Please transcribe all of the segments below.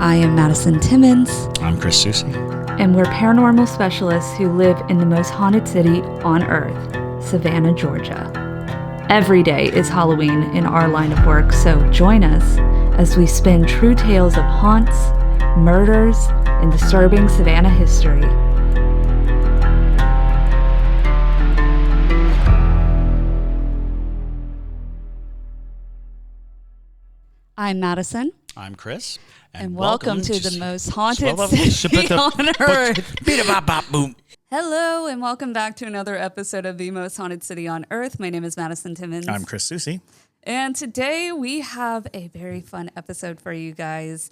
I am Madison Timmons. I'm Chris Susi. And we're paranormal specialists who live in the most haunted city on Earth, Savannah, Georgia. Every day is Halloween in our line of work, so join us as we spin true tales of haunts, murders, and disturbing Savannah history. I'm Madison. I'm Chris. And welcome to the most haunted city on Earth. Hello, and welcome back to another episode of the most haunted city on Earth. My name is Madison Timmons. I'm Chris Susi. And today we have a very fun episode for you guys.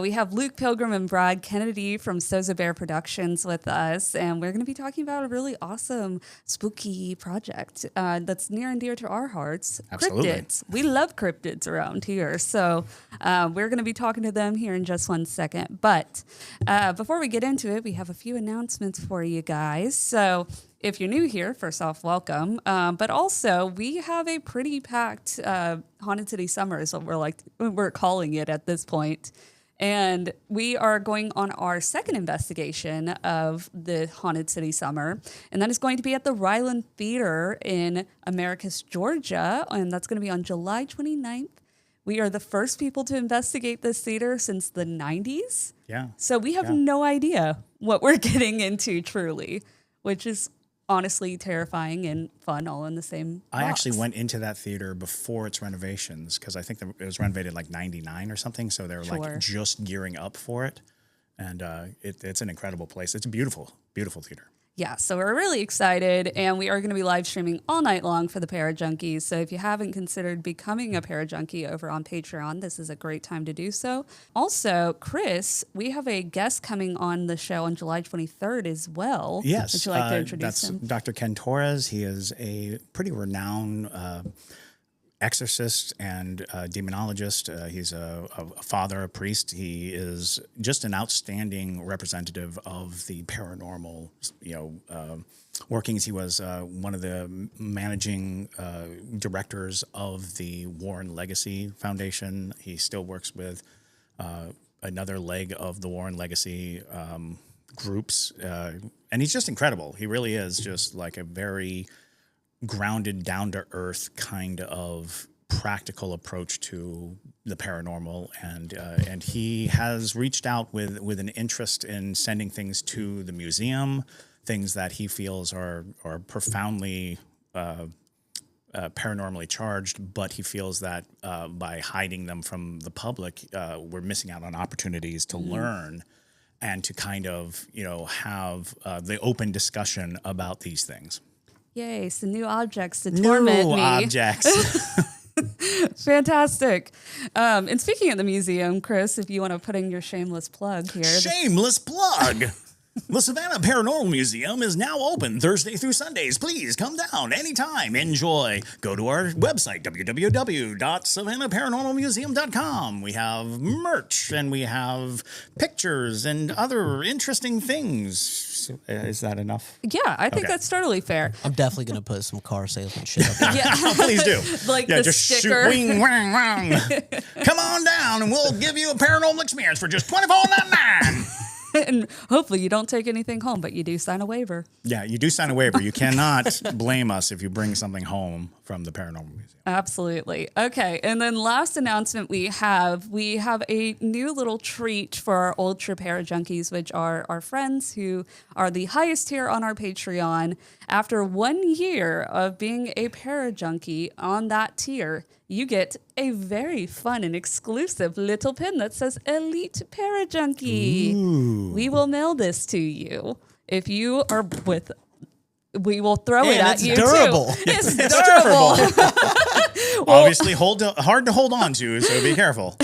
We have Luke Pilgrim and Brad Kennedy from Saab Bear Productions with us, and we're going to be talking about a really awesome, spooky project that's near and dear to our hearts. Absolutely. Cryptids. We love cryptids around here, so we're going to be talking to them here in just 1 second. But before we get into it, we have a few announcements for you guys. So if you're new here, first off, welcome. But also, we have a pretty packed Haunted City Summer is what we're calling it at this point. And we are going on our second investigation of the Haunted City Summer. And that is going to be at the Ryland Theater in Americus, Georgia. And that's going to be on July 29th. We are the first people to investigate this theater since the 90s. Yeah. So we have no idea what we're getting into truly, which is honestly terrifying and fun all in the same box. I actually went into that theater before its renovations because I think it was renovated like 99 or something. So they were like just gearing up for it. And it's an incredible place. It's a beautiful, beautiful theater. Yeah, so we're really excited, and we are going to be live streaming all night long for the Parajunkies. So if you haven't considered becoming a Parajunkie over on Patreon, this is a great time to do so. Also, Chris, we have a guest coming on the show on July 23rd as well. Yes. Would you like to introduce him? Dr. Ken Torres. He is a pretty renowned exorcist and demonologist. He's a father, a priest. He is just an outstanding representative of the paranormal, workings. He was one of the managing directors of the Warren Legacy Foundation. He still works with another leg of the Warren Legacy groups, and he's just incredible. He really is just like a very grounded, down-to-earth kind of practical approach to the paranormal, and he has reached out with an interest in sending things to the museum, things that he feels are profoundly paranormally charged, but he feels that by hiding them from the public, we're missing out on opportunities to learn and to kind of have the open discussion about these things. Yay, some new objects to torment me. New objects. Fantastic. And speaking of the museum, Chris, if you want to put in your shameless plug here. Shameless plug. The Savannah Paranormal Museum is now open Thursday through Sundays. Please come down anytime. Enjoy. Go to our website, www.savannahparanormalmuseum.com. We have merch and we have pictures and other interesting things. Is that enough? Yeah, I think that's totally fair. I'm definitely going to put some car salesman shit up there. Yeah. Oh, please do. Like the just sticker. Shoot, wing, wang, wang. Come on down and we'll give you a paranormal experience for just $24.99. And hopefully you don't take anything home, but you do sign a waiver. Yeah, you do sign a waiver. You cannot blame us if you bring something home from the Paranormal Museum. Absolutely. Okay, and then last announcement we have a new little treat for our Ultra Parajunkies, which are our friends who are the highest tier on our Patreon. After 1 year of being a Parajunkie on that tier, you get a very fun and exclusive little pin that says Elite Parajunkie. Ooh. We will mail this to you. If you are with, we will throw it at you durable. too. It's durable. Obviously, hard to hold on to, so be careful.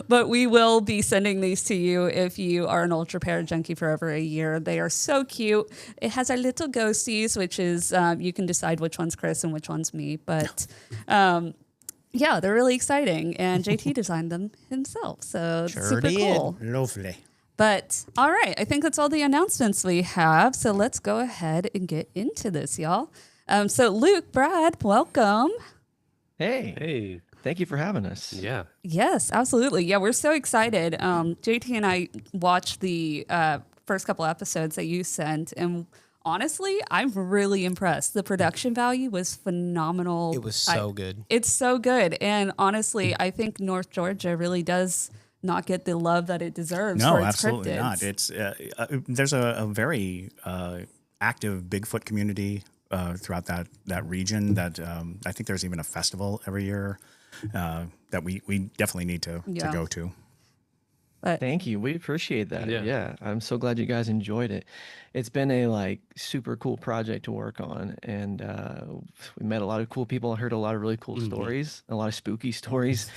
But we will be sending these to you if you are an Ultra Parajunkie for over a year. They are so cute. It has our little ghosties, which is, you can decide which one's Chris and which one's me. But yeah, they're really exciting. And JT designed them himself. So it's super cool. Lovely. But all right, I think that's all the announcements we have. So let's go ahead and get into this, y'all. So Luke, Brad, welcome. Hey. Thank you for having us. Yeah. Yes, absolutely. Yeah, we're so excited. JT and I watched the first couple episodes that you sent, and honestly, I'm really impressed. The production value was phenomenal. It was so good. It's so good. And honestly, I think North Georgia really does not get the love that it deserves No, for its absolutely cryptids. not. It's there's a very active Bigfoot community throughout that region. That I think there's even a festival every year that we definitely need to go to. But Thank you. We appreciate that. Yeah. Yeah. I'm so glad you guys enjoyed it. It's been a like super cool project to work on, and we met a lot of cool people. I heard a lot of really cool stories, a lot of spooky stories.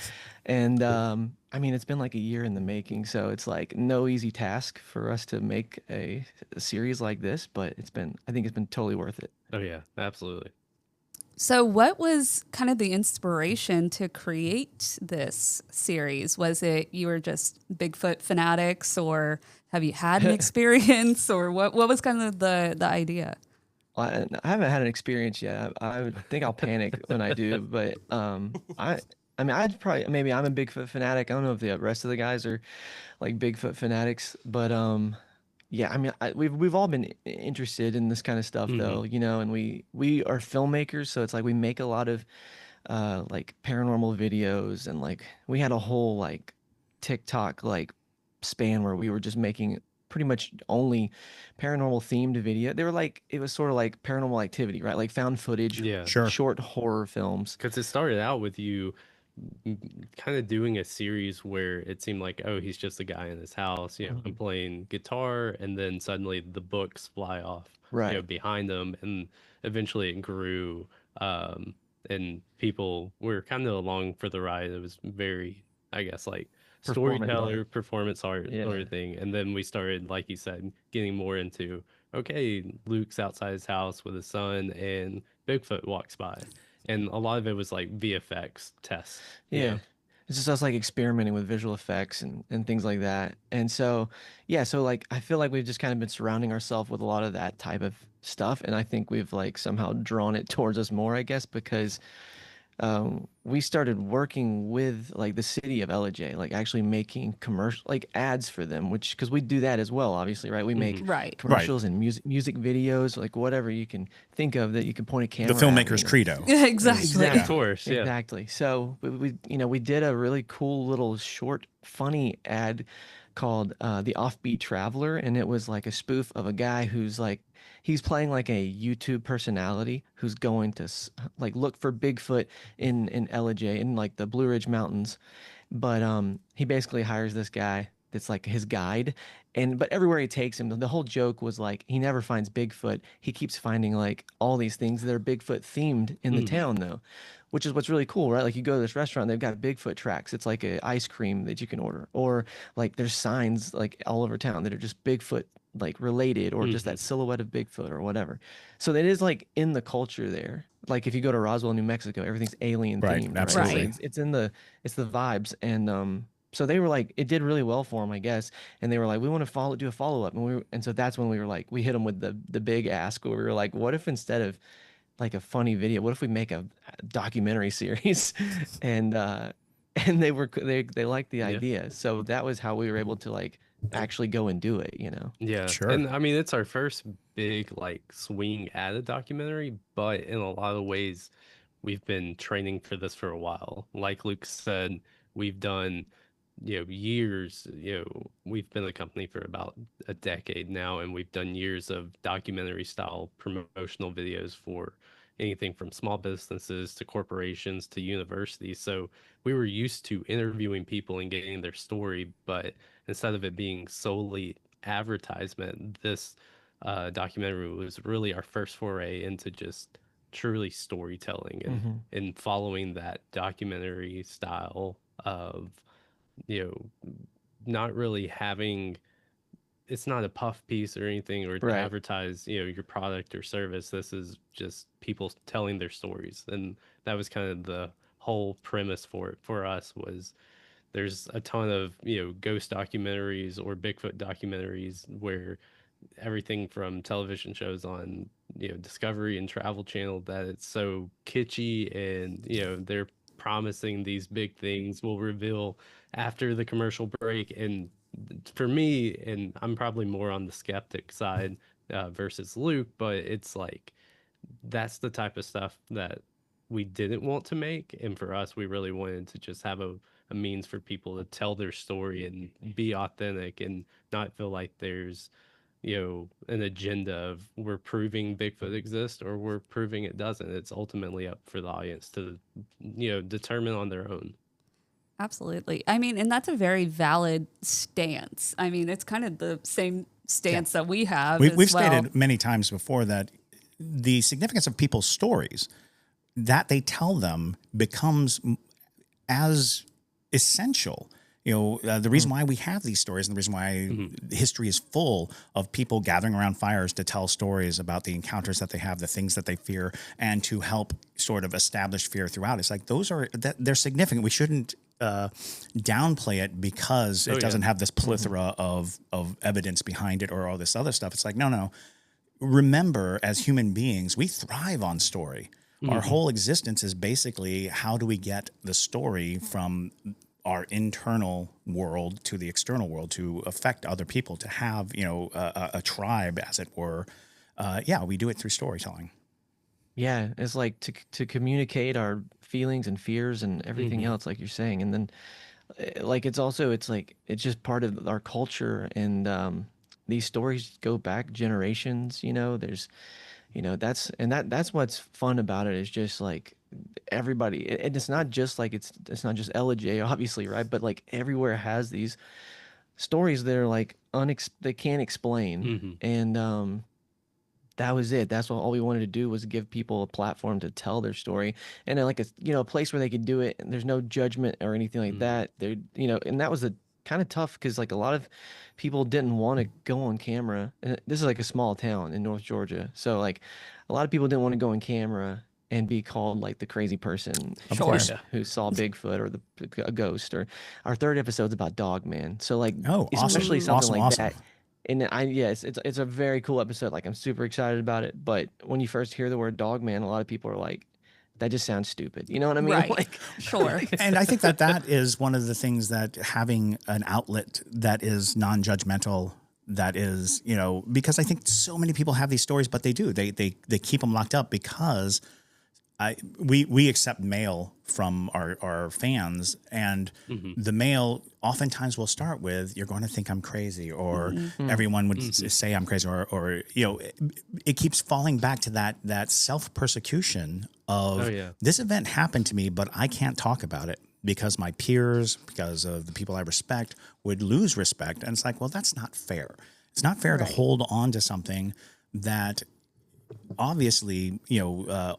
And I mean, it's been like a year in the making, so it's like no easy task for us to make a series like this, but I think it's been totally worth it. Oh yeah, absolutely. so what was kind of the inspiration to create this series? Was it you were just Bigfoot fanatics, or have you had an experience, or what was kind of the idea? Well, I haven't had an experience yet. I would think I'll panic when I do, but I mean, I'd probably maybe I'm a Bigfoot fanatic. I don't know if the rest of the guys are like Bigfoot fanatics, but yeah, I mean, we've all been interested in this kind of stuff though, you know, and we are filmmakers, so it's like we make a lot of like paranormal videos, and like we had a whole like TikTok like span where we were just making pretty much only paranormal themed video. They were like, it was sort of like Paranormal Activity, right? Like found footage, Yeah. Sure. short horror films. Because it started out with you kind of doing a series where it seemed like, oh, he's just a guy in his house, you know, and playing guitar, and then suddenly the books fly off, Right. you know, behind him, and eventually it grew, and people were kind of along for the ride. It was very, I guess, like Performance storyteller, art. performance art Yeah. sort of thing, and then we started, like you said, getting more into, okay, Luke's outside his house with his son, and Bigfoot walks by. And a lot of it was like VFX tests. you Yeah. know? It's just us like experimenting with visual effects and things like that. And so, yeah, so like I feel like we've just kind of been surrounding ourselves with a lot of that type of stuff. And I think we've like somehow drawn it towards us more, I guess, because we started working with like the city of Ellijay, like actually making commercial like ads for them, which because we do that as well, obviously, right? We make Right. commercials and music videos, like whatever you can think of that you can point a camera The at, filmmaker's you know. credo. Exactly. Of course, yeah. Exactly. So we you know we did a really cool little short funny ad called The Offbeat Traveler, and it was like a spoof of a guy who's like he's playing like a YouTube personality who's going to like look for Bigfoot in Ellijay in like the Blue Ridge Mountains, but he basically hires this guy that's like his guide, and but everywhere he takes him, the whole joke was like he never finds Bigfoot. He keeps finding like all these things that are Bigfoot themed in the town though, which is what's really cool, right? Like you go to this restaurant, they've got Bigfoot tracks. It's like a ice cream that you can order, or like there's signs like all over town that are just Bigfoot like related, or just that silhouette of Bigfoot or whatever. So it is like in the culture there. Like if you go to Roswell, New Mexico, everything's alien Right, themed. absolutely. Right? It's in the vibes, and so they were like, it did really well for them, I guess. And they were like, we want to do a follow up, and so that's when we were like, we hit them with the big ask, where we were like, what if instead of like a funny video, what if we make a documentary series? and and they liked the idea, so that was how we were able to like actually go and do it, you know. Yeah. Sure. And I mean, it's our first big like swing at a documentary, but in a lot of ways, we've been training for this for a while. Like Luke said, we've done, years, we've been a company for about a decade now, and we've done years of documentary style promotional videos for anything from small businesses to corporations to universities. So we were used to interviewing people and getting their story, but instead of it being solely advertisement, this documentary was really our first foray into just truly storytelling and following that documentary style of, not really having, it's not a puff piece or anything or to Right. advertise, your product or service. This is just people telling their stories. And that was kind of the whole premise for it for us. Was there's a ton of, ghost documentaries or Bigfoot documentaries where everything from television shows on, Discovery and Travel Channel, that it's so kitschy and, they're promising these big things we'll reveal after the commercial break. And for me, and I'm probably more on the skeptic side versus Luke, but it's like that's the type of stuff that we didn't want to make. And for us, we really wanted to just have a means for people to tell their story and be authentic and not feel like there's, an agenda of we're proving Bigfoot exists or we're proving it doesn't. It's ultimately up for the audience to, determine on their own. Absolutely. I mean, and that's a very valid stance. I mean, it's kind of the same stance that we have. We've stated many times before that the significance of people's stories that they tell them becomes as essential. The reason why we have these stories and the reason why history is full of people gathering around fires to tell stories about the encounters that they have, the things that they fear, and to help sort of establish fear throughout. It's like they're significant. We shouldn't downplay it because it doesn't have this plethora of evidence behind it or all this other stuff. It's like, no. Remember, as human beings, we thrive on story. Our whole existence is basically how do we get the story from our internal world to the external world to affect other people, to have, a tribe, as it were. We do it through storytelling. Yeah, it's like to communicate our feelings and fears and everything else, like you're saying. And then like it's just part of our culture. And these stories go back generations, there's that's what's fun about it, is just like everybody, and it's not just like it's not just Ellijay, obviously, right? But like everywhere has these stories that are like they can't explain. And that was it. That's all we wanted to do, was give people a platform to tell their story, and then like a place where they could do it and there's no judgment or anything like that. They're and that was a kind of tough, because like a lot of people didn't want to go on camera. And this is like a small town in North Georgia, so like a lot of people didn't want to go on camera and be called like the crazy person who saw Bigfoot or a ghost. Or our third episode's about Dogman, so like especially something like that. And it's a very cool episode. Like I'm super excited about it. But when you first hear the word Dogman, a lot of people are like, that just sounds stupid. You know what I mean? Right. Like, sure. And I think that is one of the things, that having an outlet that is non-judgmental, that is, because I think so many people have these stories, but they keep them locked up because we accept mail from our fans, and the mail oftentimes will start with, you're going to think I'm crazy, or everyone would say I'm crazy, or it keeps falling back to that self-persecution of this event happened to me, but I can't talk about it because my peers, because of the people I respect, would lose respect. And it's like, well, that's not fair. It's not fair to hold on to something that obviously,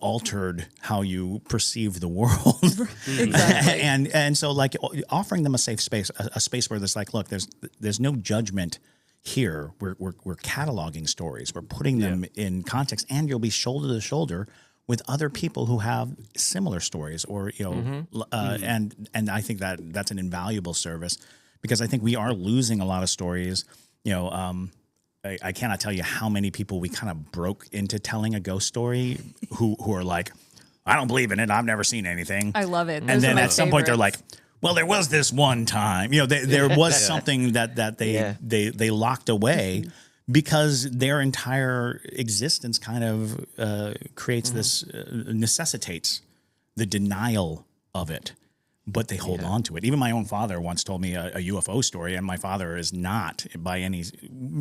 altered how you perceive the world. Exactly. and so like offering them a safe space, a space where there's like, look, there's no judgment here. We're cataloging stories. We're putting them in context, and you'll be shoulder to shoulder with other people who have similar stories, or, and I think that's an invaluable service, because I think we are losing a lot of stories, I cannot tell you how many people we kind of broke into telling a ghost story who are like, I don't believe in it. I've never seen anything. I love it. And then at some point they're like, well, there was this one time, there was something that they locked away because their entire existence kind of creates this, necessitates the denial of it. But they hold on to it. Even my own father once told me a UFO story, and my father is not, by any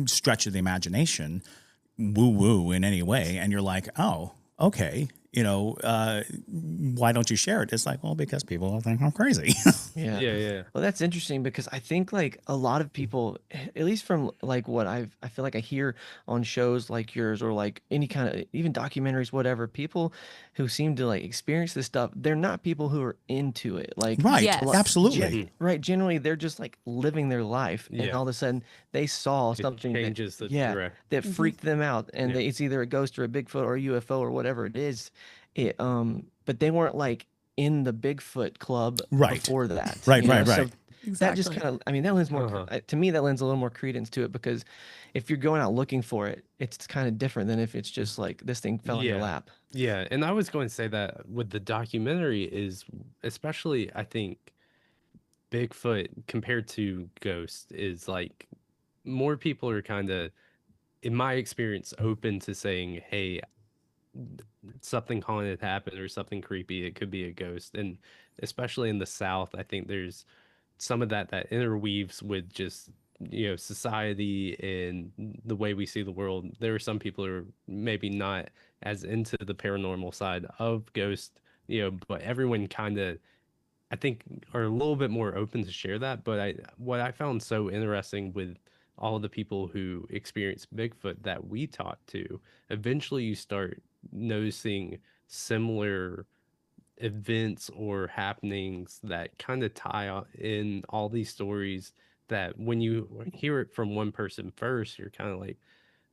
stretch of the imagination, woo-woo in any way. And you're like, oh, okay, why don't you share it? It's like, well, because people think I'm crazy. Yeah. Well, that's interesting, because I think like a lot of people, at least from like what I feel like I hear on shows like yours, or like any kind of even documentaries, whatever, people who seem to like experience this stuff, they're not people who are into it. Like, right. Yes. Absolutely. Right. Generally, they're just like living their life, and all of a sudden they saw something changes that freaked them out, and it's either a ghost or a Bigfoot or a UFO or whatever it is. But they weren't like in the Bigfoot club before that. Right. So That just Exactly. kind of, I mean, that lends more, Uh-huh. to me, that lends a little more credence to it, because if you're going out looking for it, it's kind of different than if it's just like this thing fell in your Yeah. lap. Yeah. And I was going to say that with the documentary is especially, I think, Bigfoot compared to Ghost is like more people are kind of, in my experience, open to saying, hey, something haunted happened or something creepy. It could be a ghost. And especially in the South, I think there's some of that interweaves with just society and the way we see the world. There are some people who are maybe not as into the paranormal side of ghost, but everyone kind of, I think, are a little bit more open to share that. But what I found so interesting with all of the people who experience Bigfoot that we talked to, eventually you start noticing similar events or happenings that kind of in all these stories, that when you hear it from one person first, you're kind of like,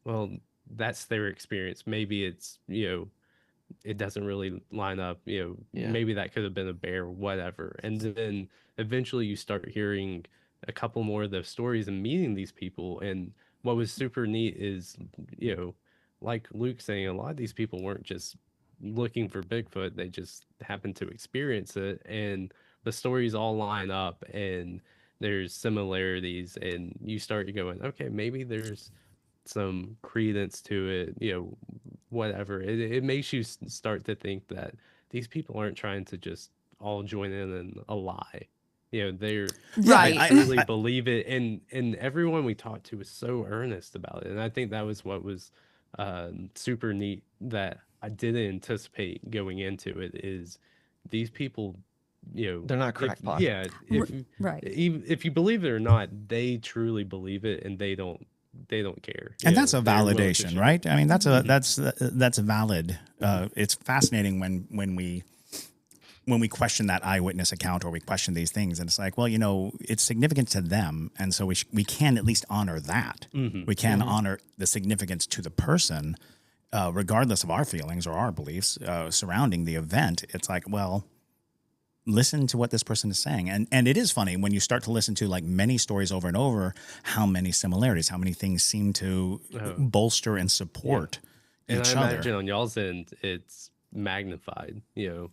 well, that's their experience. Maybe it's, it doesn't really line up, Yeah. maybe that could have been a bear, whatever. And then eventually you start hearing a couple more of those stories and meeting these people. And what was super neat is, like Luke saying, a lot of these people weren't just looking for Bigfoot, they just happened to experience it. And the stories all line up and there's similarities, and you start going, okay, maybe there's some credence to it, whatever. It makes you start to think that these people aren't trying to just all join in a lie. They're Right. they truly believe it, and everyone we talked to was so earnest about it. And I think that was what was super neat that I didn't anticipate going into it, is these people, They're not if, crackpots. yeah, if Right. even if you believe it or not, they truly believe it, and they don't care. And that's a They're willing to validation, share. right? I mean, that's a valid. It's fascinating when we question that eyewitness account, or we question these things, and it's like, well, it's significant to them, and so we can at least honor that. We can honor the significance to the person, regardless of our feelings or our beliefs surrounding the event. It's like, well, listen to what this person is saying. And it is funny when you start to listen to like many stories over and over, how many similarities, how many things seem to bolster and support And each I other. imagine on y'all's end, it's magnified,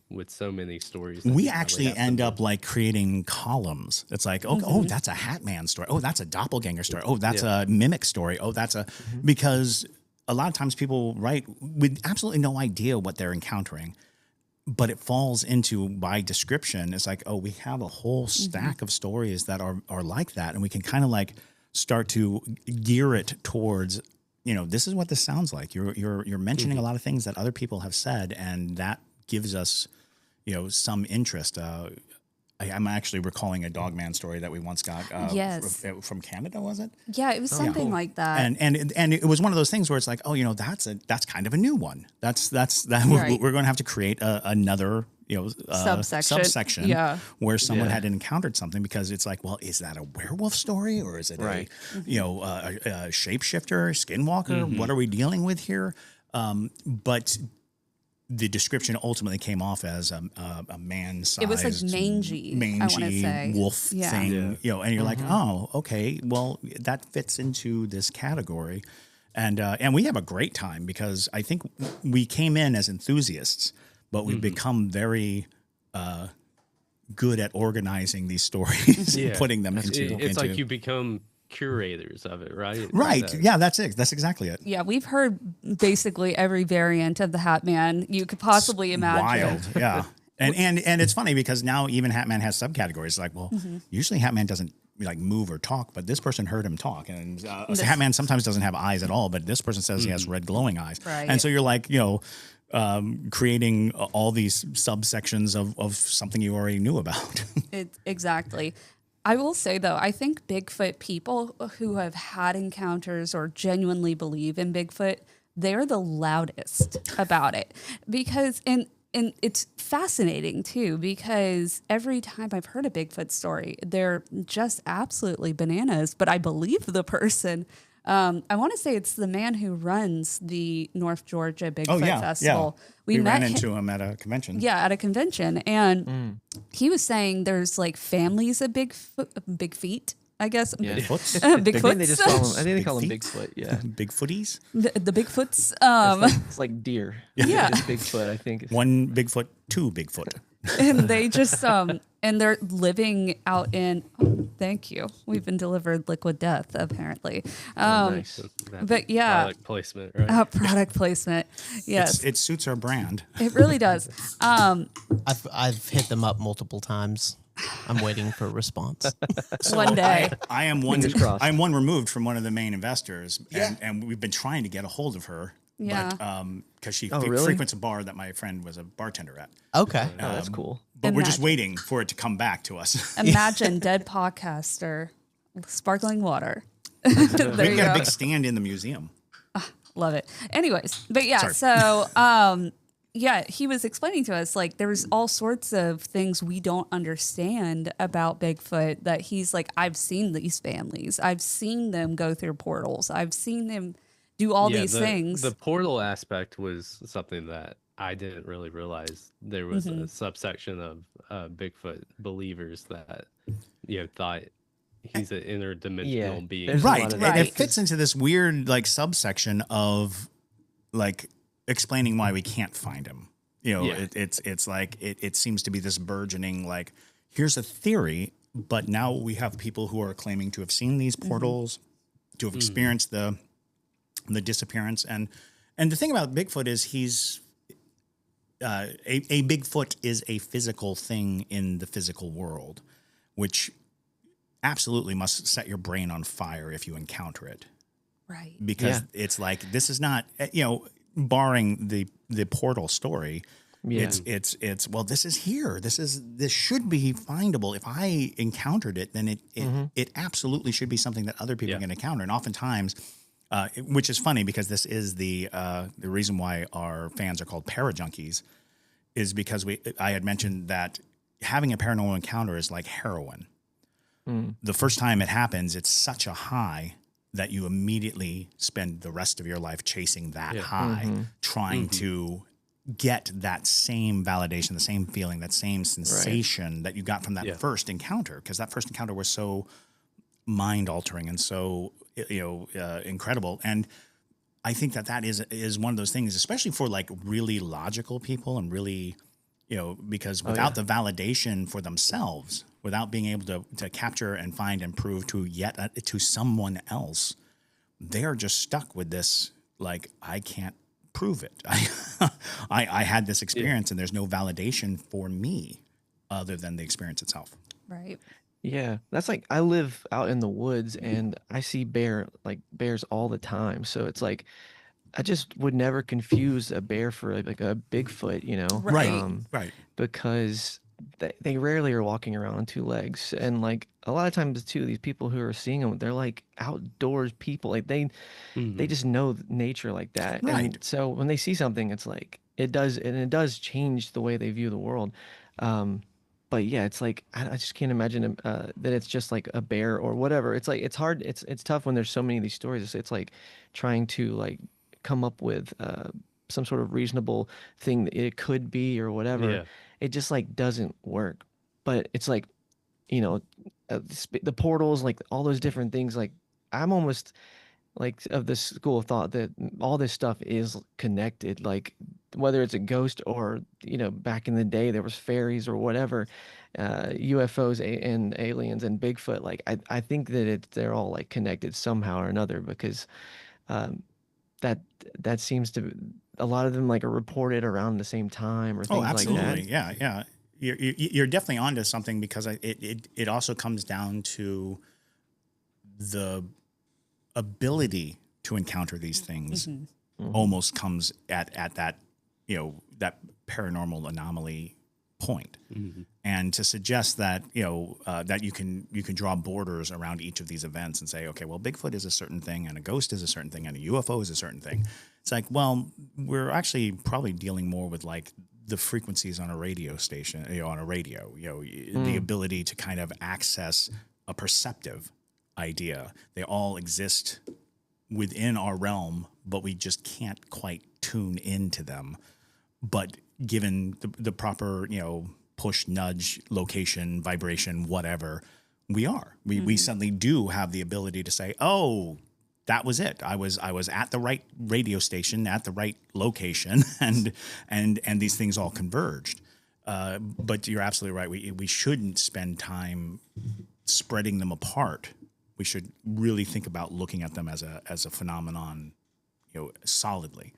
with so many stories. We you probably actually have to end do. up like creating columns. It's like, oh, that's a Hat Man story. Oh, that's a doppelganger story. Oh, that's a mimic story. Oh, that's a, because a lot of times people write with absolutely no idea what they're encountering, but it falls into, by description, it's like, oh, we have a whole stack of stories that are like that. And we can kind of like start to gear it towards, this is what this sounds like. You're mentioning a lot of things that other people have said, and that gives us, some interest. I'm actually recalling a Dogman story that we once got Yes. from Canada, was it? Yeah, it was something like that. And it was one of those things where it's like, oh, that's kind of a new one. That's Right. we're going to have to create another subsection where someone had encountered something, because it's like, well, is that a werewolf story, or is it a shapeshifter, skinwalker? What are we dealing with here? But the description ultimately came off as a man-sized, It was like mangy, I wanna say. wolf Yeah. thing, and you're like, oh, okay, well, that fits into this category. And we have a great time, because I think we came in as enthusiasts, but we've become very good at organizing these stories and putting them into. It's like you become curators of it, right? Right. Yeah, that's it. That's exactly it. Yeah, we've heard basically every variant of the Hat Man you could possibly imagine. Wild. Yeah. And it's funny, because now even Hat Man has subcategories. Like, well, usually Hat Man doesn't like move or talk, but this person heard him talk. And Hat Man sometimes doesn't have eyes at all, but this person says he has red glowing eyes. Right. And so you're like, creating all these subsections of something you already knew about. Exactly. I will say, though, I think Bigfoot people who have had encounters or genuinely believe in Bigfoot, they're the loudest about it. Because, and it's fascinating, too, because every time I've heard a Bigfoot story, they're just absolutely bananas, but I believe the person. I want to say it's the man who runs the North Georgia Bigfoot Festival. We met ran into him at a convention. Yeah, at a convention, and he was saying there's like families of big feet. I guess Bigfoots. I think Bigfoots. they just call them. I think they call them Big Bigfoot. Yeah, Bigfooties. The Bigfoots. it's like deer. Yeah. Just Bigfoot. I think. One Bigfoot, two Bigfoot. And they just and they're living out in thank you, we've been delivered liquid death apparently. Nice. But yeah, Product placement, right? product placement, yes. It suits our brand. It really does. I've hit them up multiple times. I'm waiting for a response. One day I am one. Fingers crossed. I'm one removed from one of the main investors, and we've been trying to get a hold of her. Yeah. But because she really? frequents a bar that my friend was a bartender at. Okay. Oh, that's cool. But we're just Imagine. waiting for it to come back to us. imagine dead podcaster, sparkling water. We've There you got a go. big stand in the museum. Love it. Anyways, but yeah, Sorry. so yeah, he was explaining to us like there's all sorts of things we don't understand about Bigfoot that he's like, I've seen these families. I've seen them go through portals. I've seen them do all these things. The portal aspect was something that I didn't really realize. There was a subsection of Bigfoot believers that thought he's an interdimensional being. there's a Right. lot of And that. it fits into this weird like subsection of like explaining why we can't find him. Yeah. It's like it seems to be this burgeoning like here's a theory, but now we have people who are claiming to have seen these portals, to have experienced the disappearance, and the thing about Bigfoot is he's a Bigfoot is a physical thing in the physical world, which absolutely must set your brain on fire if you encounter it. Right. Because it's like this is not barring the portal story. Yeah. It's well, this is here. This should be findable. If I encountered it, then it absolutely should be something that other people can encounter. And oftentimes, which is funny because this is the reason why our fans are called parajunkies, is because I had mentioned that having a paranormal encounter is like heroin. The first time it happens, it's such a high that you immediately spend the rest of your life chasing that high, trying to get that same validation, the same feeling, that same sensation that you got from that first encounter, because that first encounter was so mind-altering and so incredible. And I think that is one of those things, especially for like really logical people and really, because without the validation for themselves, without being able to capture and find and prove to someone else, they are just stuck with this. Like, I can't prove it. I had this experience and there's no validation for me other than the experience itself. Right. Yeah, that's like I live out in the woods and I see bears all the time. So it's like I just would never confuse a bear for like a Bigfoot, Right. Right. because they rarely are walking around on two legs. And like a lot of times too, these people who are seeing them, they're like outdoors people. Like they just know nature like that. Right. And so when they see something, it's like it does change the way they view the world. But yeah, it's like I just can't imagine that it's just like a bear or whatever. It's like it's hard. It's tough when there's so many of these stories. It's like trying to like come up with some sort of reasonable thing that it could be or whatever. Yeah. It just like doesn't work. But it's like the portals, like all those different things. Like I'm almost like of this school of thought that all this stuff is connected. Like whether it's a ghost or back in the day there was fairies or whatever, UFOs and aliens and Bigfoot. Like I think that they're all like connected somehow or another because that seems to a lot of them like are reported around the same time or things like absolutely. that. Yeah. You're definitely onto something because it also comes down to the ability to encounter these things almost comes at that that paranormal anomaly point. And to suggest that that you can draw borders around each of these events and say, okay, well, Bigfoot is a certain thing and a ghost is a certain thing and a UFO is a certain thing. It's like, well, we're actually probably dealing more with like the frequencies on a radio station, on a radio, the ability to kind of access a perceptive idea. They all exist within our realm, but we just can't quite tune into them. But given the proper, push, nudge, location, vibration, whatever, we suddenly do have the ability to say, oh, that was it. I was at the right radio station at the right location, and these things all converged. But you're absolutely right. We shouldn't spend time spreading them apart. We should really think about looking at them as a phenomenon, solidly,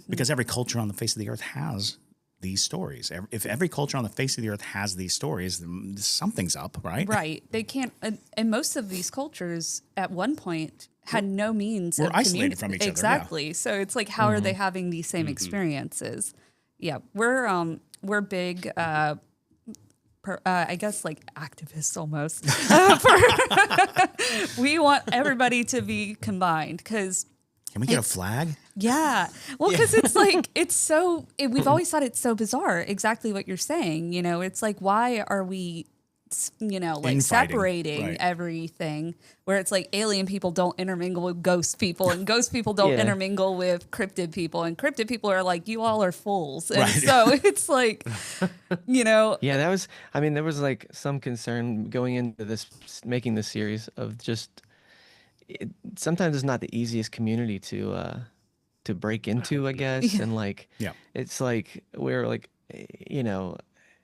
because every culture on the face of the earth has these stories. If every culture on the face of the earth has these stories, then something's up, right? Right. They can't. And most of these cultures at one point had no means. We're of isolated from each other. Exactly. So it's like, how are they having these same experiences? Yeah, we're big. I guess like activists almost. We want everybody to be combined because. Can we get a flag? Yeah. Well, because it's like, we've always thought it's so bizarre, exactly what you're saying. It's like, why are we, Infighting, separating everything where it's like alien people don't intermingle with ghost people and ghost people don't intermingle with cryptid people and cryptid people are like, you all are fools. And so it's like, Yeah, there was like some concern going into this, making this series of just, sometimes it's not the easiest community to break into, I guess. And like, it's like, we're like,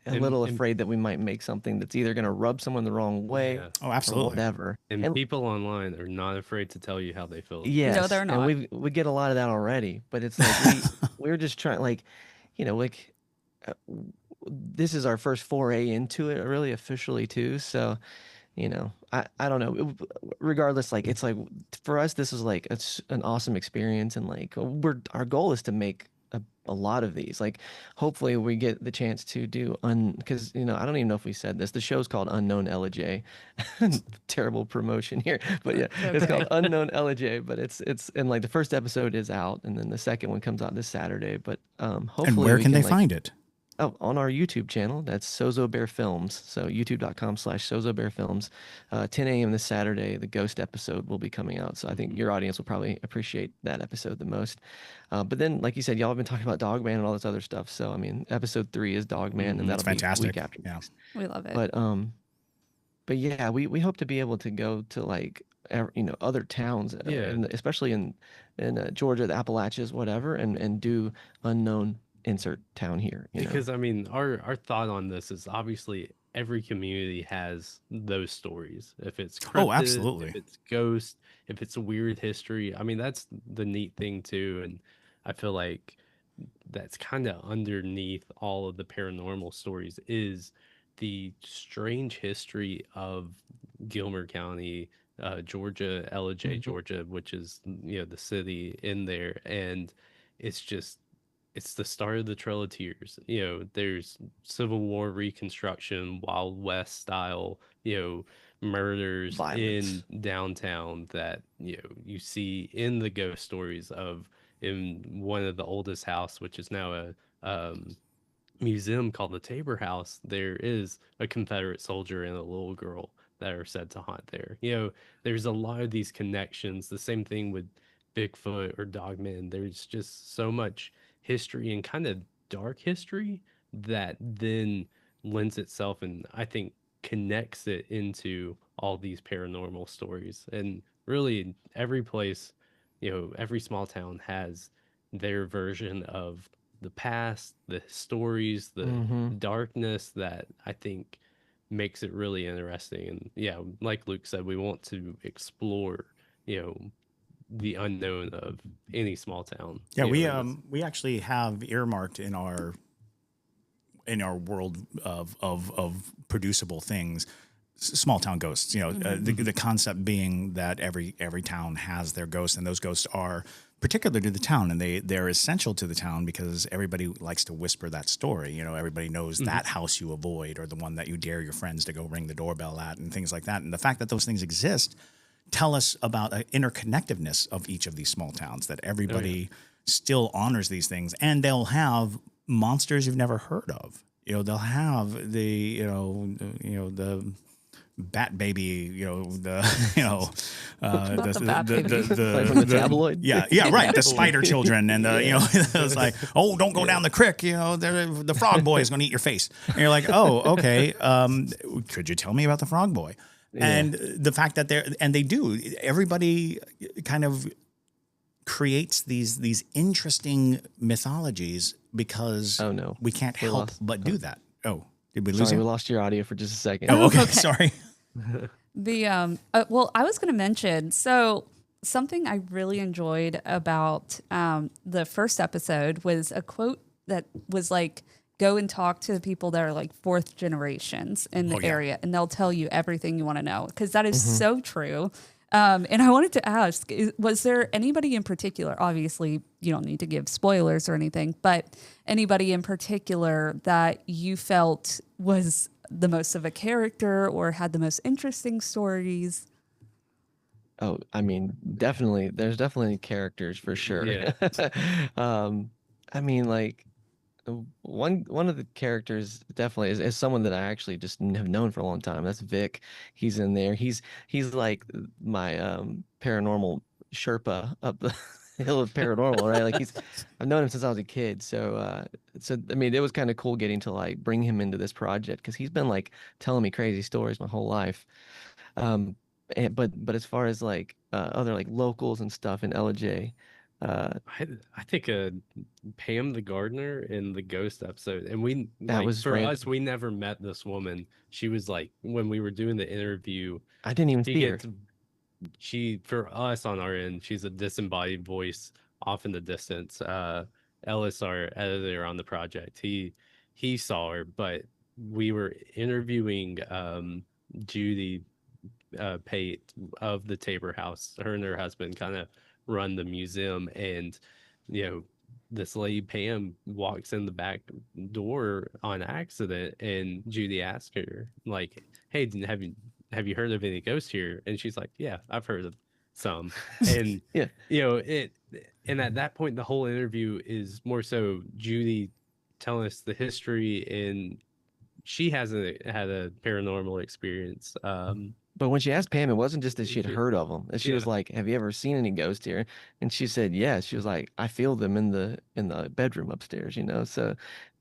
a little afraid that we might make something that's either going to rub someone the wrong way. Oh, absolutely. Or whatever. And people online are not afraid to tell you how they feel. Yes. No, they're not. And we get a lot of that already, but it's like, we're just trying, like, this is our first foray into it really officially too. So, I don't know. Regardless, like, it's like, for us, this is like, it's an awesome experience. And like, our goal is to make a lot of these. Like, hopefully we get the chance to do, because, I don't even know if we said this. The show's called Unknown Ellijay. Terrible promotion here. But yeah, it's called Unknown Ellijay. But it's, and like the first episode is out. And then the second one comes out this Saturday. But hopefully. And where can they find it? Oh, on our YouTube channel. That's Sozo Bear Films. So youtube.com/Sozo Bear Films. 10 a.m. this Saturday, the ghost episode will be coming out. So I think your audience will probably appreciate that episode the most. But then, like you said, y'all have been talking about Dogman and all this other stuff. So, I mean, episode 3 is Dogman, and that'll fantastic. Be week after next. We love it. But yeah, we hope to be able to go to like, other towns, especially in Georgia, the Appalachians, whatever, and do unknown insert town here. Because I mean, our thought on this is obviously every community has those stories. If it's cryptid, absolutely. If it's ghost, if it's a weird history. I mean, that's the neat thing too. And I feel like that's kind of underneath all of the paranormal stories is the strange history of Gilmer County, Georgia, Ellijay, Georgia, which is the city in there, and it's the start of the Trail of Tears. There's Civil War Reconstruction, Wild West style, murders Violence in downtown that, you see in the ghost stories in one of the oldest house, which is now a museum called the Tabor House. There is a Confederate soldier and a little girl that are said to haunt there. There's a lot of these connections. The same thing with Bigfoot or Dogman. There's just so much history and kind of dark history that then lends itself and I think connects it into all these paranormal stories. And really every place, every small town has their version of the past, the stories, the darkness that I think makes it really interesting. And yeah, like Luke said, we want to explore, the unknown of any small town. Yeah, we actually have earmarked in our world of producible things, small town ghosts. The concept being that every town has their ghosts, and those ghosts are particular to the town, and they're essential to the town because everybody likes to whisper that story. Everybody knows that house you avoid, or the one that you dare your friends to go ring the doorbell at, and things like that. And the fact that those things exist tell us about the interconnectedness of each of these small towns, that everybody still honors these things, and they'll have monsters you've never heard of. They'll have the bat baby, the Bat baby? Like from the tabloid? yeah, right, the spider children, and it was like, oh, don't go down the creek, the frog boy is going to eat your face, and you're like, oh, okay, could you tell me about the frog boy? And the fact that everybody kind of creates these interesting mythologies because we can't help but do that. Oh, did we lose Sorry, you? we lost your audio for just a second. Oh, okay. Sorry. Well, I was going to mention, so something I really enjoyed about the first episode was a quote that was like, go and talk to the people that are like fourth generations in the area, and they'll tell you everything you want to know, because that is so true. And I wanted to ask, was there anybody in particular, obviously you don't need to give spoilers or anything, but anybody in particular that you felt was the most of a character or had the most interesting stories? Oh, I mean, definitely. There's definitely characters for sure. Yeah. I mean, like one of the characters definitely is someone that I actually just have known for a long time. That's Vic. He's in there. He's like my paranormal Sherpa up the hill of paranormal, right? Like I've known him since I was a kid. So I mean, it was kind of cool getting to like bring him into this project because he's been like telling me crazy stories my whole life. But as far as like other like locals and stuff in Ellijay, I think Pam the gardener in the ghost episode, and us, we never met this woman. She was like, when we were doing the interview, I didn't even see her. She, for us on our end, she's a disembodied voice off in the distance. Ellis, our editor on the project, he saw her, but we were interviewing Judy Pate of the Tabor House. Her and her husband kind of run the museum, and this lady Pam walks in the back door on accident, and Judy asked her like, hey, have you heard of any ghosts here? And she's like, yeah, I've heard of some. And and at that point the whole interview is more so Judy telling us the history, and she hasn't had a paranormal experience. But when she asked Pam, it wasn't just that she had heard of them. She was like, have you ever seen any ghosts here? And she said, yes. She was like, I feel them in the bedroom upstairs, So,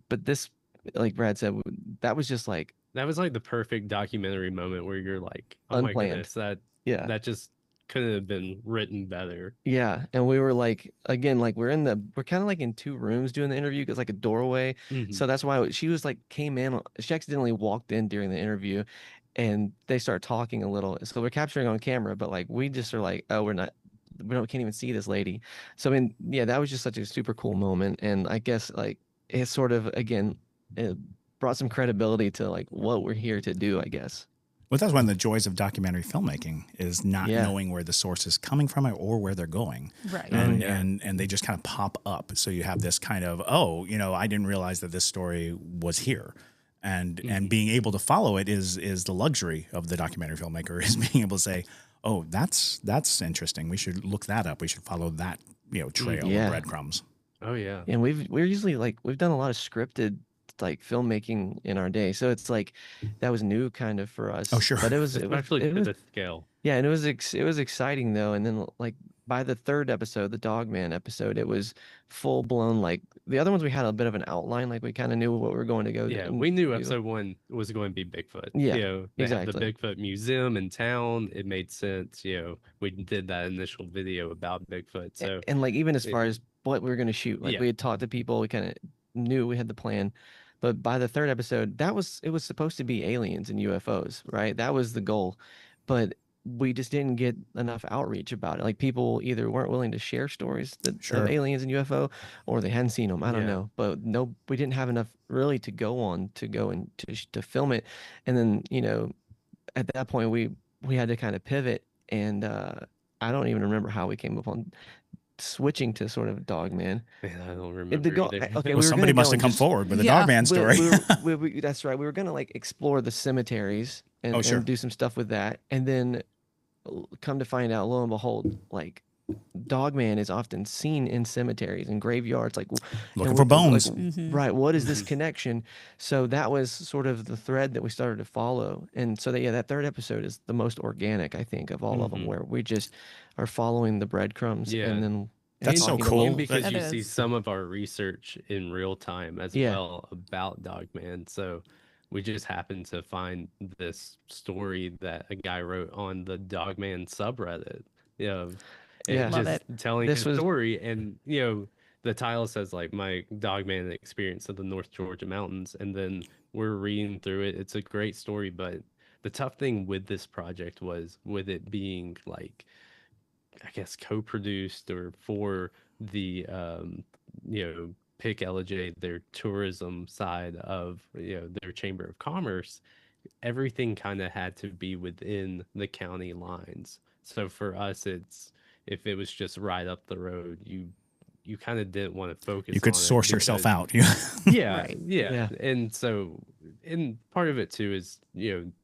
but this, like Brad said, that was just like, that was like the perfect documentary moment where you're like, oh my goodness, that just couldn't have been written better. Yeah. And we were like, again, like we're kind of like in two rooms doing the interview because like a doorway. So that's why she was like, she accidentally walked in during the interview, and they start talking a little. So we're capturing on camera, but like we just are like, oh, can't even see this lady. So I mean, yeah, that was just such a super cool moment. And I guess like it sort of, again, it brought some credibility to like what we're here to do, I guess. Well, that's one of the joys of documentary filmmaking is not knowing where the source is coming from or where they're going. Right. And they just kind of pop up. So you have this kind of, I didn't realize that this story was here. And being able to follow it is the luxury of the documentary filmmaker, is being able to say, oh, that's interesting. We should look that up. We should follow that, trail of breadcrumbs. Oh yeah. And we're usually like, we've done a lot of scripted like filmmaking in our day. So it's like, that was new kind of for us. Oh, sure. But it was Especially to the scale. Yeah. And it was exciting though. And then like by the third episode, the Dogman episode, it was full blown. Like the other ones, we had a bit of an outline. Like we kind of knew what we were going to go. Yeah. We knew episode 1 was going to be Bigfoot. Yeah. They exactly. had the Bigfoot museum in town. It made sense. We did that initial video about Bigfoot. So, and like, even as far as what we were going to shoot, like we had talked to people, we kind of knew we had the plan. But by the third episode, it was supposed to be aliens and UFOs, right? That was the goal. But we just didn't get enough outreach about it. Like people either weren't willing to share stories of aliens and UFO, or they hadn't seen them. I don't know. But no, we didn't have enough really to go and to film it. And then, at that point we had to kind of pivot. And I don't even remember how we came upon switching to sort of Dogman. Man, I don't remember either. Okay, somebody must have come forward with a Dogman story. That's right. We were gonna like explore the cemeteries and do some stuff with that, and then come to find out, lo and behold, like Dogman is often seen in cemeteries and graveyards, like Looking and for we're like, bones. right? What is this connection? So that was sort of the thread that we started to follow, and so that third episode is the most organic, I think, of all of them, where we just are following the breadcrumbs, Yeah. and then That's so talking to cool. And locals. because That you see is. some of our research in real time as Yeah. well about Dogman. So we just happened to find this story that a guy wrote on the Dogman subreddit. You know, Yeah. Love just telling This his was- story. And, you know, the title says like my Dogman experience of the North Georgia mountains. And then we're reading through it. It's a great story. But the tough thing with this project was with it being like, I guess, co-produced or for the Pick Ellijay, their tourism side of their Chamber of Commerce. Everything kind of had to be within the county lines. So for us, it's if it was just right up the road, you kind of didn't want to focus. You could on it source yourself because- out. yeah, Right. yeah, and so and part of it too is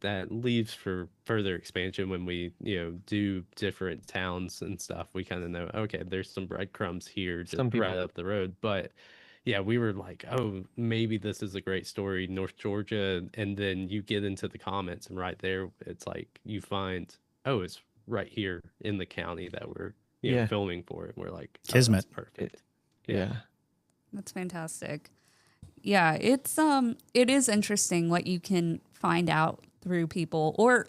that leaves for further expansion when we do different towns and stuff. We kind of know, okay, there's some breadcrumbs here just Some people- right up the road. But yeah, we were like, oh, maybe this is a great story, North Georgia, and then you get into the comments and right there it's like you find, oh, it's right here in the county that we're Yeah. filming for it. We're like, oh, Kismet. that's perfect. Yeah. That's fantastic. Yeah, it is interesting what you can find out through people, or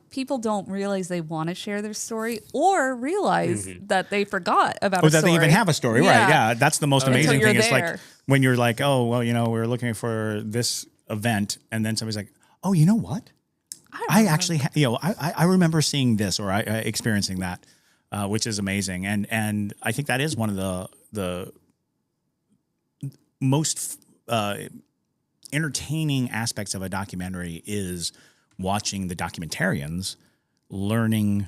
people don't realize they want to share their story or realize that they forgot about Or a that story. they even have a story, right? Yeah, that's the most Until amazing you're thing. It's there. like when you're like, oh, well, we're looking for this event, and then somebody's like, oh, you know what? I actually, I remember seeing this or I experiencing that, which is amazing, and I think that is one of the most entertaining aspects of a documentary is watching the documentarians learning,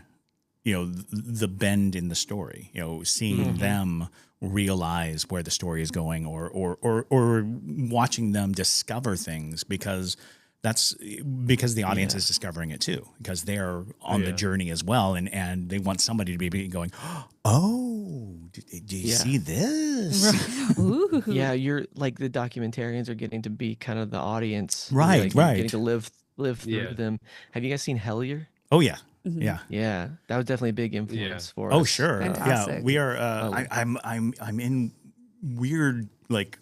the bend in the story, seeing them realize where the story is going or watching them discover things because the audience is discovering it too, because they're on the journey as well. And they want somebody to be going, oh, do you see this? Ooh. Yeah, you're like the documentarians are getting to be kind of the audience, Right, like, you're right. getting to live through Yeah. them. Have you guys seen Hellier? Oh yeah. Mm-hmm. Yeah. Yeah, that was definitely a big influence for us. Oh sure. Yeah. Fantastic. We are I'm in weird like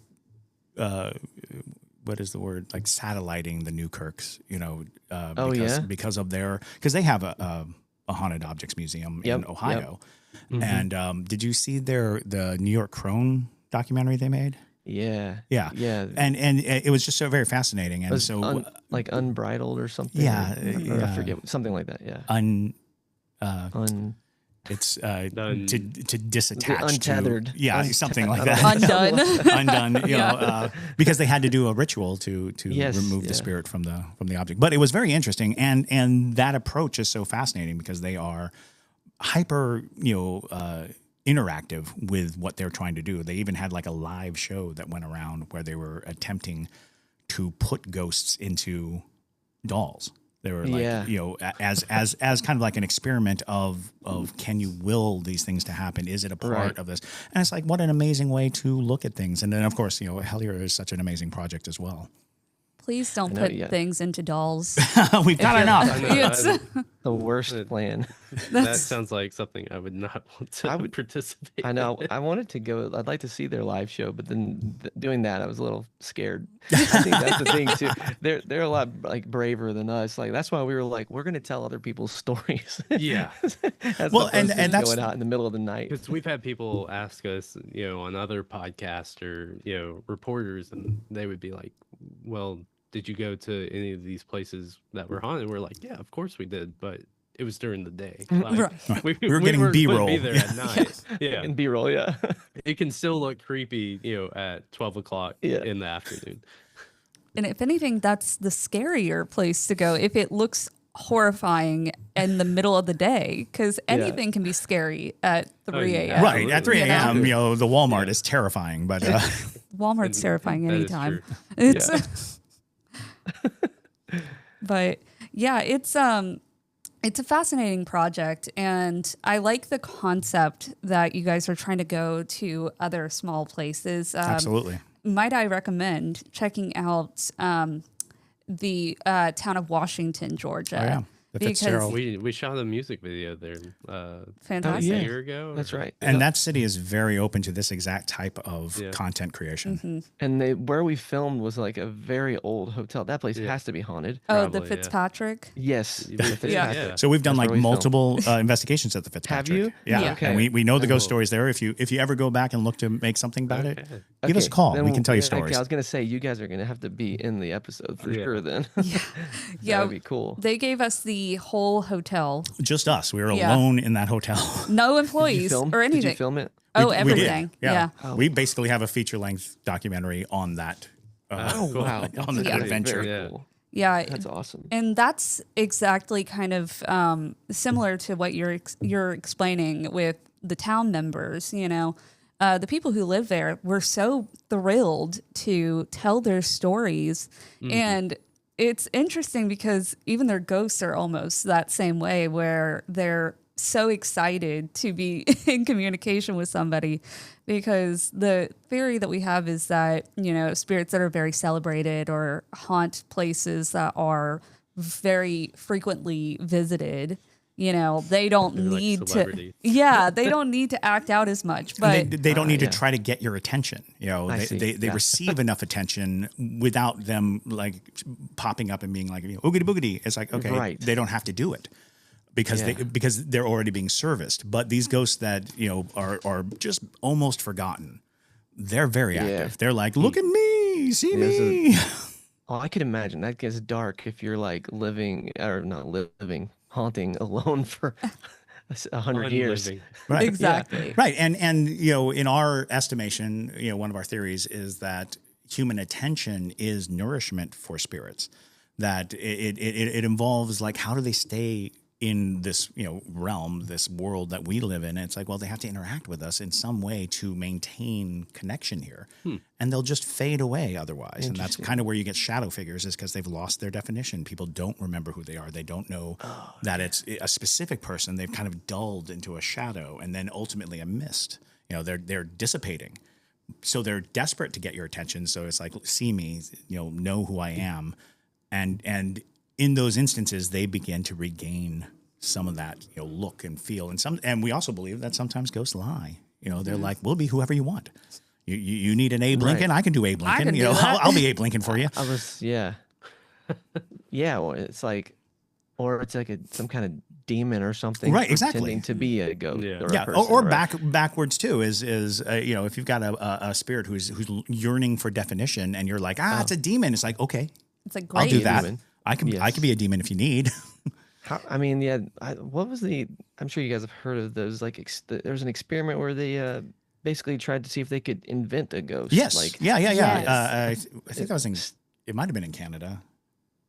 what is the word, like satelliting the Newkirks, because of because they have a haunted objects museum in Yep, Ohio. And did you see the New York Crone documentary they made? Yeah. Yeah. Yeah. And it was just so very fascinating. And It was so like Unbridled or something. Yeah, or I yeah. forget, something like that. Yeah. it's Done. to disattach Untethered. to, something like that. Undone. Undone, because they had to do a ritual to Yes, remove the yeah. spirit from the object. But it was very interesting, and that approach is so fascinating because they are hyper interactive with what they're trying to do. They even had like a live show that went around where they were attempting to put ghosts into dolls. They were like, as kind of like an experiment of can you will these things to happen? Is it a part of this? And it's like, what an amazing way to look at things. And then of course, Hellier is such an amazing project as well. Please don't know, put yeah. things into dolls. We've got enough. I know, It's- The worst plan. that sounds like something I would not want to I would- participate. I know. I wanted to go. I'd like to see their live show, but then doing that, I was a little scared. I think that's the thing too. They're a lot like braver than us. Like that's why we were like, we're gonna tell other people's stories. Yeah. As Well, opposed and to just that's- going out in the middle of the night. Because we've had people ask us, on other podcasts or, reporters, and they would be like, well, did you go to any of these places that were haunted? We're like, yeah, of course we did, but it was during the day. Like, Right. We were getting weren't gonna B-roll. Be there at night. Yeah, And B-roll, yeah. it can still look creepy, at 12 o'clock Yeah. in the afternoon. And if anything, that's the scarier place to go if it looks horrifying in the middle of the day, because anything can be scary at 3 yeah. a.m. Right at 3 You know? a.m., the Walmart is terrifying, but Walmart's terrifying That is anytime. true. It's but yeah, it's It's a fascinating project, and I like the concept that you guys are trying to go to other small places. Absolutely. Might I recommend checking out the town of Washington, Georgia? Oh, yeah. The Fitzgerald. We shot a music video there Fantastic. a year ago. That's right. And that city is very open to this exact type of Yeah. content creation. And where we filmed was like a very old hotel. That place has to be haunted. Oh, Probably, the yeah. Fitzpatrick. Yes. the Yeah. Fitzpatrick. Yeah. So we've done That's like where we filmed. multiple investigations at the Fitzpatrick. you? Yeah. Yeah. Okay. And we know the ghost Cool. stories there. If you ever go back and look to make something about it, Okay. give us a call. then We can tell you okay, stories. I was gonna say you guys are gonna have to be in the episode for Yeah. sure. Then Yeah, that'd be cool. they gave us the whole hotel, Just us. We were Yeah. alone in that hotel. no Did you employees film? or anything. Did you film it? Oh, We did. everything. Yeah. We basically have a feature-length documentary on that. Oh Cool. wow, On that Yeah. adventure. Very Yeah. cool. Yeah, That's awesome. and that's exactly kind of similar to what you're explaining with the town members. You know, the people who live there were so thrilled to tell their stories, and it's interesting because even their ghosts are almost that same way, where they're so excited to be in communication with somebody, because the theory that we have is that, you know, spirits that are very celebrated or haunt places that are very frequently visited, you know, they don't They're like need to, celebrities. yeah, they don't need to act out as much, but And they don't need yeah. to try to get your attention. You know, I they, see. they Yeah. receive enough attention without them like popping up and being like, oogity boogity. It's like, okay, Right. they don't have to do it because Yeah. because they're already being serviced. But these ghosts that, you know, are just almost forgotten, they're very active. They're like, look at me, see There's me. Oh, I could imagine that gets dark if you're like living or not living, haunting alone for 100 years. Unliving. Right. exactly. Right. And you know, in our estimation, you know, one of our theories is that human attention is nourishment for spirits. That it involves like, how do they stay in this, you know, realm, this world that we live in? And it's like, well, they have to interact with us in some way to maintain connection here. And they'll just fade away otherwise. And that's kind of where you get shadow figures, is because they've lost their definition. People don't remember who they are. They don't know that it's a specific person. They've kind of dulled into a shadow and then ultimately a mist. You know, they're dissipating. So they're desperate to get your attention. So it's like, see me, you know who I am. And in those instances, they begin to regain some of that, you know, look and feel. And we also believe that sometimes ghosts lie. You know, they're like, we'll be whoever you want. You need an Abe Lincoln? I can do Abe Lincoln. can You do know, that. I'll be Abe Lincoln for you. I was, yeah. Yeah, well, it's like, or it's like some kind of demon or something. Right, exactly. Pretending to be a ghost Yeah. or a Yeah, person. or right? backwards too is you know, if you've got a spirit who's yearning for definition and you're like, it's a demon. It's like, okay, It's like I'll great. do that. Demon. I can Yes. be a demon if you need. I mean, yeah. What was the? I'm sure you guys have heard of those. Like, there was an experiment where they basically tried to see if they could invent a ghost. Yes. Like, Yeah. Yes. I think that was in. It might have been in Canada.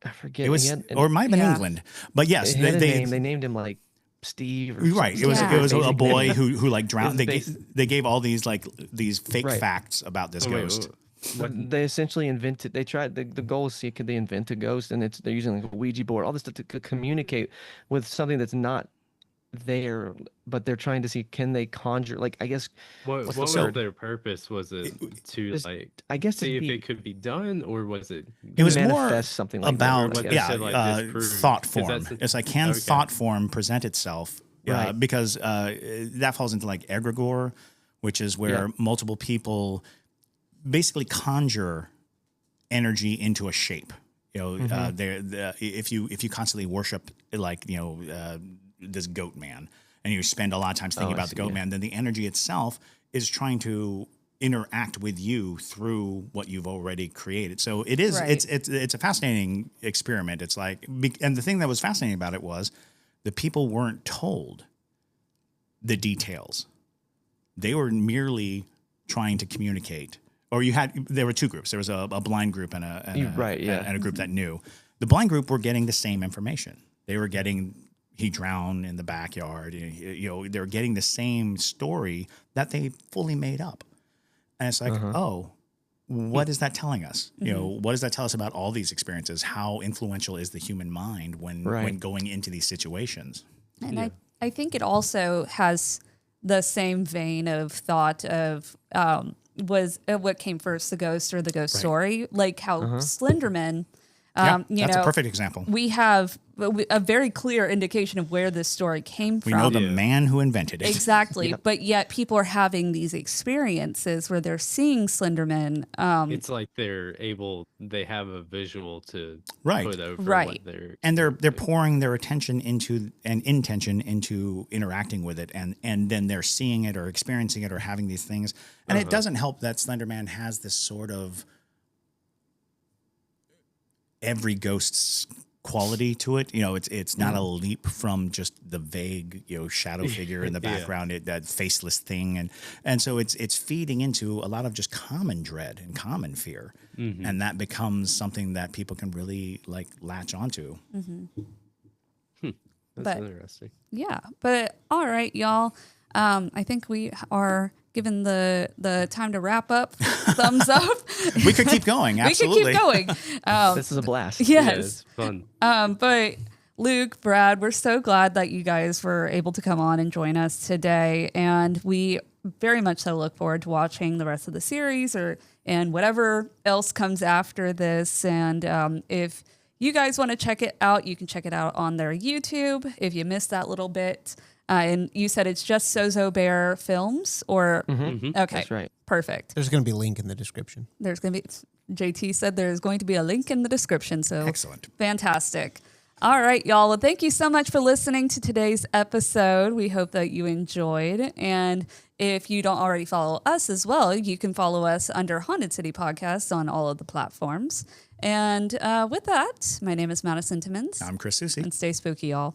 I forget. It was, he had- or it might have been Yeah. England. But yes, he had a they name. They named him like Steve. Or right. It was Yeah. it was a basic boy name. who like drowned. It was They gave all these like these fake Right. facts about this ghost. They essentially invented. They tried. The goal is see could they invent a ghost, and they're using like a Ouija board, all this stuff to communicate with something that's not there, but they're trying to see can they conjure. Like, I guess What What's the was word? their purpose? Was it to It's- like I guess see it'd if be it could be done, or was it? It was more manifest something like about that. What they said, like, disprove, thought 'cause form. that's the- It's like, can Okay. thought form present itself? Right. Because that falls into like egregore, which is where Yeah. multiple people basically conjure energy into a shape. You know, if you constantly worship like, you know, this goat man, and you spend a lot of time thinking I about the see, goat yeah. man, then the energy itself is trying to interact with you through what you've already created. So it is Right. it's a fascinating experiment. It's like, and the thing that was fascinating about it was the people weren't told the details. They were merely trying to communicate. Or there were two groups. There was a blind group and Right, yeah. and a group that knew. The blind group were getting the same information. They were getting, he drowned in the backyard. You know, they were getting the same story that they fully made up. And it's like, oh, what is that telling us? You know, what does that tell us about all these experiences? How influential is the human mind when going into these situations? And I think it also has the same vein of thought of was what came first, the ghost or the ghost story, like how Slenderman. That's a perfect example. We have a very clear indication of where this story came from. We know the man who invented it. Exactly. But yet people are having these experiences where they're seeing Slenderman. It's like they have a visual to Right. put over Right. what they're And they're pouring their attention into and intention into interacting with it, and then they're seeing it or experiencing it or having these things. And it doesn't help that Slenderman has this sort of every ghost's quality to it. You know, it's not a leap from just the vague, shadow figure in the background, that faceless thing, and so it's feeding into a lot of just common dread and common fear, and that becomes something that people can really latch onto. That's interesting. Yeah. But all right, y'all. I think we are given the time to wrap up. Thumbs up. We could keep going. Absolutely. We could keep going. This is a blast. Yeah, Yes. it's fun. But Luke, Brad, we're so glad that you guys were able to come on and join us today. And we very much so look forward to watching the rest of the series and whatever else comes after this. And if you guys want to check it out, you can check it out on their YouTube if you missed that little bit. And you said it's just Saab Bear Films, or okay, That's right. perfect. There's going to be a link in the description. There's going to be, JT said there's going to be a link in the description. So Excellent. Fantastic. All right, y'all. Well, thank you so much for listening to today's episode. We hope that you enjoyed. And if you don't already follow us as well, you can follow us under Haunted City Podcast on all of the platforms. And with that, my name is Madison Timmons. I'm Chris Susi. And stay spooky, y'all.